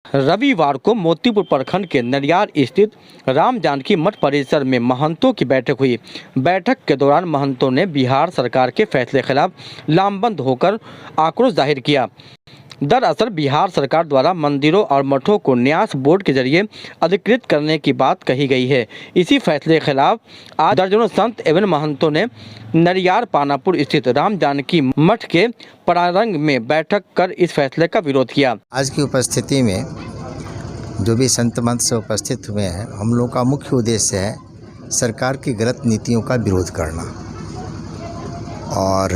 रविवार को मोतीपुर प्रखंड के नरियार स्थित राम जानकी मठ परिसर में महंतों की बैठक हुई। बैठक के दौरान महंतों ने बिहार सरकार के फैसले खिलाफ लामबंद होकर आक्रोश जाहिर किया। दरअसल बिहार सरकार द्वारा मंदिरों और मठों को न्यास बोर्ड के जरिए अधिकृत करने की बात कही गई है। इसी फैसले के खिलाफ आज दर्जनों संत एवं महंतों ने नरियार पानापुर स्थित राम जानकी मठ के प्रांगण में बैठक कर इस फैसले का विरोध किया। आज की उपस्थिति में जो भी संत महंत से उपस्थित हुए हैं, हम लोग का मुख्य उद्देश्य है सरकार की गलत नीतियों का विरोध करना। और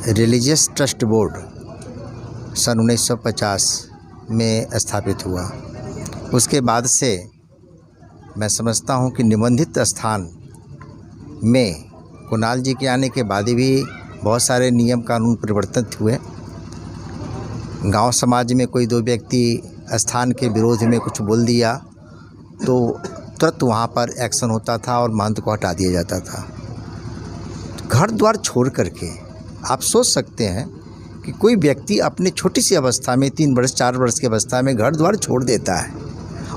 रिलीजियस ट्रस्ट बोर्ड सन 1950 में स्थापित हुआ। उसके बाद से मैं समझता हूं कि निबंधित स्थान में कुणाल जी के आने के बाद भी बहुत सारे नियम कानून परिवर्तित हुए। गांव समाज में कोई दो व्यक्ति स्थान के विरोध में कुछ बोल दिया तो तुरंत वहां पर एक्शन होता था और महंत को हटा दिया जाता था। घर द्वार छोड़ करके आप सोच सकते हैं कि कोई व्यक्ति अपने छोटी सी अवस्था में 3 वर्ष 4 वर्ष की अवस्था में घर द्वार छोड़ देता है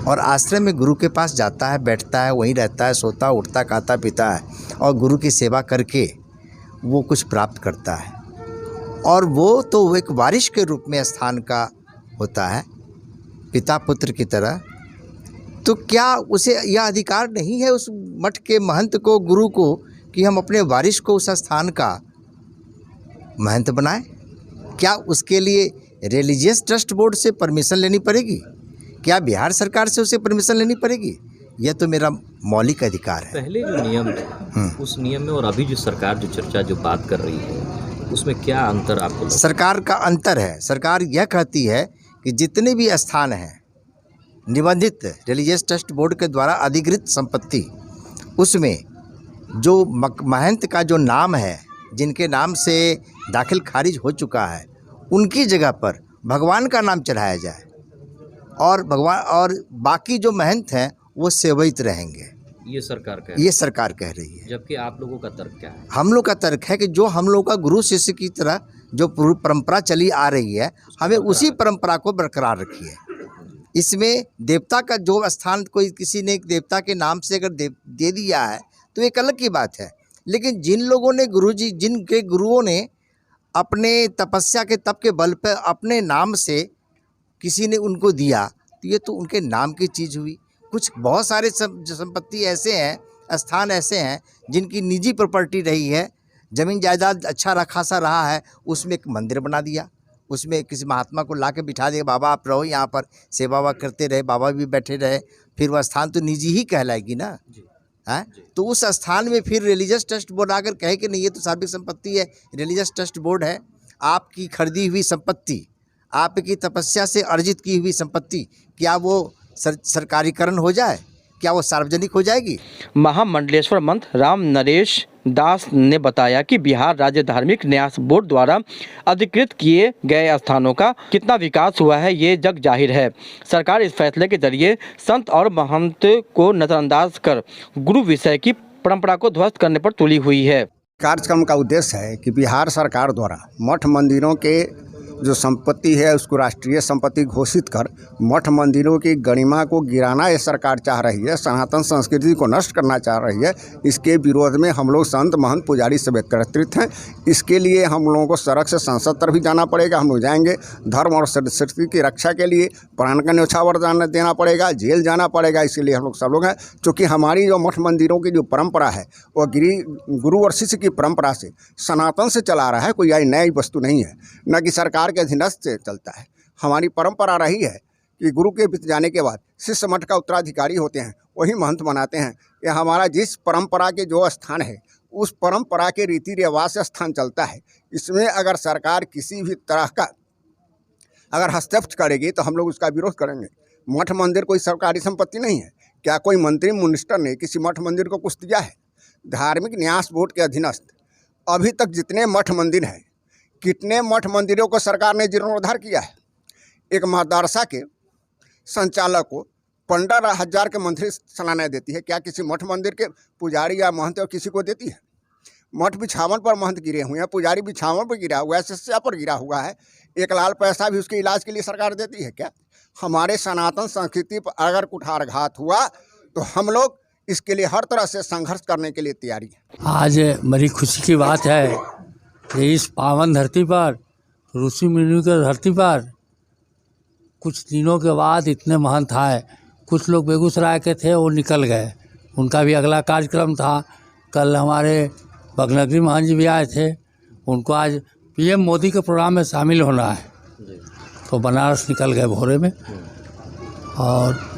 और आश्रम में गुरु के पास जाता है, बैठता है, वहीं रहता है, सोता उठता खाता पीता है और गुरु की सेवा करके वो कुछ प्राप्त करता है। और वो तो एक वारिश के रूप में स्थान का होता है, पिता पुत्र की तरह। तो क्या उसे यह अधिकार नहीं है उस मठ के महंत को, गुरु को, कि हम अपने वारिश को उस स्थान का महंत बनाएं? क्या उसके लिए रिलीजियस ट्रस्ट बोर्ड से परमिशन लेनी पड़ेगी? क्या बिहार सरकार से उसे परमिशन लेनी पड़ेगी? यह तो मेरा मौलिक अधिकार है। पहले जो नियम थे उस नियम में और अभी जो सरकार जो चर्चा जो बात कर रही है उसमें क्या अंतर आपको? सरकार का अंतर है। सरकार यह कहती है कि जितने भी स्थान हैं निबंधित रिलीजियस ट्रस्ट बोर्ड के द्वारा अधिकृत संपत्ति, उसमें जो महंत का जो नाम है, जिनके नाम से दाखिल खारिज हो चुका है, उनकी जगह पर भगवान का नाम चढ़ाया जाए और भगवान और बाकी जो महंत हैं वो सेवैत रहेंगे। ये सरकार कह रही है। जबकि आप लोगों का तर्क क्या है? हम लोग का तर्क है कि जो हम लोग का गुरु शिष्य की तरह जो परंपरा चली आ रही है, हमें उसी परंपरा को बरकरार रखिए। इसमें देवता का जो स्थान कोई किसी ने देवता के नाम से अगर दे दिया है तो एक अलग की बात है। लेकिन जिन लोगों ने गुरुजी, जिनके गुरुओं ने अपने तपस्या के तप के बल पर अपने नाम से किसी ने उनको दिया, तो ये तो उनके नाम की चीज़ हुई। कुछ बहुत सारे संपत्ति ऐसे हैं, स्थान ऐसे हैं जिनकी निजी प्रॉपर्टी रही है, ज़मीन जायदाद अच्छा खासा रहा है, उसमें एक मंदिर बना दिया, उसमें किसी महात्मा को ला के बिठा दिया, बाबा आप रहो यहाँ पर, सेवा वा करते रहे, बाबा भी बैठे रहे, फिर वह स्थान तो निजी ही कहलाएगी ना। है तो उस स्थान में फिर रिलीजियस ट्रस्ट बोर्ड आकर कहे कि नहीं ये तो सार्वजनिक संपत्ति है, रिलीजियस ट्रस्ट बोर्ड है, आपकी खरीदी हुई संपत्ति, आपकी तपस्या से अर्जित की हुई संपत्ति, क्या वो सरकारीकरण हो जाए? क्या वो सार्वजनिक हो जाएगी? महामंडलेश्वर मंत राम नरेश दास ने बताया कि बिहार राज्य धार्मिक न्यास बोर्ड द्वारा अधिकृत किए गए स्थानों का कितना विकास हुआ है ये जग जाहिर है। सरकार इस फैसले के जरिए संत और महंत को नजरअंदाज कर गुरु विषय की परंपरा को ध्वस्त करने पर तुली हुई है। कार्यक्रम का उद्देश्य है कि बिहार सरकार द्वारा मठ मंदिरों के जो संपत्ति है उसको राष्ट्रीय संपत्ति घोषित कर मठ मंदिरों की गरिमा को गिराना ये सरकार चाह रही है, सनातन संस्कृति को नष्ट करना चाह रही है। इसके विरोध में हम लोग संत महंत पुजारी सब एकत्रित हैं। इसके लिए हम लोगों को सड़क से संसद तक भी जाना पड़ेगा। हम लोग जाएंगे, धर्म और संस्कृति की रक्षा के लिए प्राण का न्यौछावर देना पड़ेगा, जेल जाना पड़ेगा। इसलिए हम लोग सब लोग हैं, क्योंकि हमारी जो मठ मंदिरों की जो परंपरा है वो गुरु और शिष्य की परंपरा से सनातन से चला रहा है, कोई नई वस्तु नहीं है, न कि सरकार के अधीनस्थ से चलता है। हमारी परंपरा रही है कि गुरु के बीत जाने के बाद शिष्य मठ का उत्तराधिकारी होते हैं, वही महंत बनाते हैं। ये हमारा जिस परंपरा के जो स्थान है उस परंपरा के रीति रिवाज से स्थान चलता है। इसमें अगर सरकार किसी भी तरह का अगर हस्तक्षेप करेगी तो हम लोग उसका विरोध करेंगे। मठ मंदिर कोई सरकारी संपत्ति नहीं है। क्या कोई मंत्री मिनिस्टर ने किसी मठ मंदिर को कुछ दिया है? धार्मिक न्यास बोर्ड के अधीनस्थ अभी तक जितने मठ मंदिर हैं, कितने मठ मंदिरों को सरकार ने जीर्णोद्धार किया है? एक मदरसा के संचालक को 15,000 के मंथली सालाना देती है। क्या किसी मठ मंदिर के पुजारी या महंत और किसी को देती है? मठ बिछावन पर महंत गिरे हुए हैं, पुजारी बिछावन पर गिरा हुआ है, शिष्या पर गिरा हुआ है। 1 लाख पैसा भी उसके इलाज के लिए सरकार देती है क्या? हमारे सनातन संस्कृति पर अगर कुठारघात हुआ तो हम लोग इसके लिए हर तरह से संघर्ष करने के लिए तैयारी है। आज बड़ी खुशी की बात है कि इस पावन धरती पर, ऋषि मुनि की धरती पर कुछ दिनों के बाद इतने महंत आए। कुछ लोग बेगूसराय के थे, वो निकल गए, उनका भी अगला कार्यक्रम था। कल हमारे बगनगरी महंत जी भी आए थे, उनको आज पीएम मोदी के प्रोग्राम में शामिल होना है, तो बनारस निकल गए भोरे में। और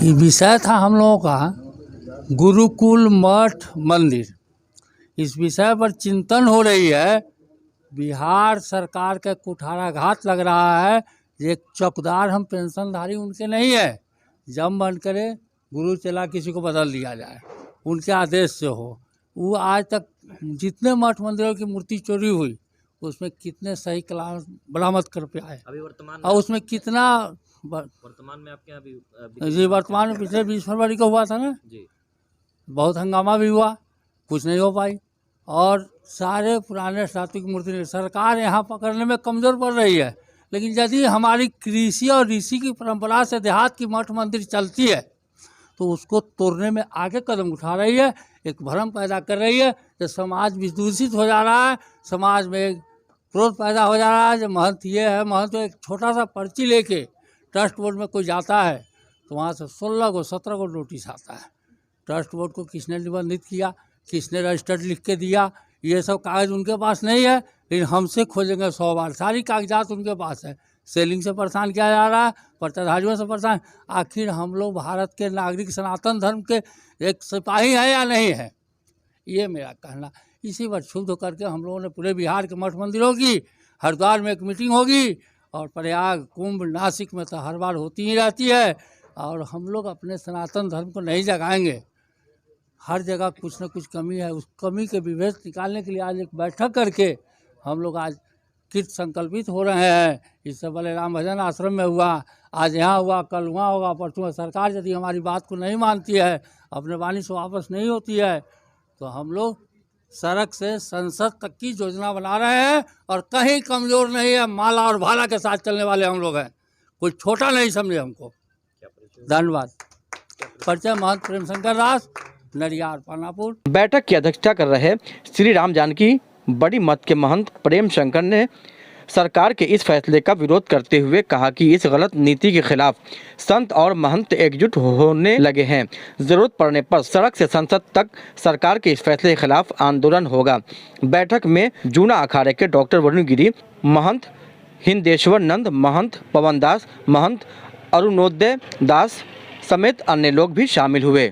ये विषय था हम लोगों का गुरुकुल मठ मंदिर। इस विषय पर चिंतन हो रही है। बिहार सरकार के कुठाराघात लग रहा है। एक चौकीदार हम पेंशनधारी उनके नहीं है, जब मन करे गुरु चला किसी को बदल दिया जाए, उनके आदेश से हो। वो आज तक जितने मठ मंदिरों की मूर्ति चोरी हुई उसमें कितने सही कलाम बरामद कर पे आए, अभी वर्तमान और उसमें कितना में आपके यहाँ अभी जी वर्तमान में पिछले 20 फरवरी को हुआ था ना जी, बहुत हंगामा भी हुआ, कुछ नहीं हो पाई। और सारे पुराने सात्विक मूर्ति सरकार यहाँ पकड़ने में कमज़ोर पड़ रही है। लेकिन यदि हमारी कृषि और ऋषि की परंपरा से देहात की मठ मंदिर चलती है तो उसको तोड़ने में आगे कदम उठा रही है, एक भ्रम पैदा कर रही है कि समाज विदूषित हो जा रहा है, समाज में एक क्रोध पैदा हो जा रहा है। जो महंत ये है, महंत तो एक छोटा सा पर्ची लेके ट्रस्ट बोर्ड में कोई जाता है तो वहाँ से 16 को 17 को नोटिस आता है। ट्रस्ट बोर्ड को किसने निबंधित किया, किसने रजिस्टर्ड लिख के दिया, ये सब कागज़ उनके पास नहीं है, लेकिन हमसे खोजेंगे 100 बार। सारी कागजात उनके पास है। सेलिंग से परेशान किया जा रहा है, पर्चाधारियों से परेशान। आखिर हम लोग भारत के नागरिक सनातन धर्म के एक सिपाही हैं या नहीं है, ये मेरा कहना। इसी पर क्षुब्ध होकर के हम लोगों ने पूरे बिहार के मठ मंदिरों की हरिद्वार में एक मीटिंग होगी, और प्रयाग, कुंभ, नासिक में तो हर बार होती ही रहती है। और हम लोग अपने सनातन धर्म को नहीं जगाएंगे। हर जगह कुछ न कुछ कमी है, उस कमी के विभेद निकालने के लिए आज एक बैठक करके हम लोग आज कृत संकल्पित हो रहे हैं। इससे पहले राम भजन आश्रम में हुआ, आज यहाँ हुआ, कल वहाँ होगा, परसों। सरकार यदि हमारी बात को नहीं मानती है, अपने वाणी से वापस नहीं होती है, तो हम लोग सड़क से संसद तक की योजना बना रहे हैं। और कहीं कमज़ोर नहीं है, माला और भाला के साथ चलने वाले हम लोग हैं, कोई छोटा नहीं समझे हमको। धन्यवाद। परिचय महंत प्रेम शंकर दास, नरियार, पानापुर। बैठक की अध्यक्षता कर रहे श्री राम जानकी बड़ी मत के महंत प्रेम शंकर ने सरकार के इस फैसले का विरोध करते हुए कहा कि इस गलत नीति के खिलाफ संत और महंत एकजुट होने लगे हैं। जरूरत पड़ने पर सड़क से संसद तक सरकार के इस फैसले के खिलाफ आंदोलन होगा। बैठक में जूना अखाड़े के डॉक्टर वरुण गिरी, महंत हिंदेश्वर नंद, महंत पवन दास, महंत अरुणोदय दास समेत अन्य लोग भी शामिल हुए।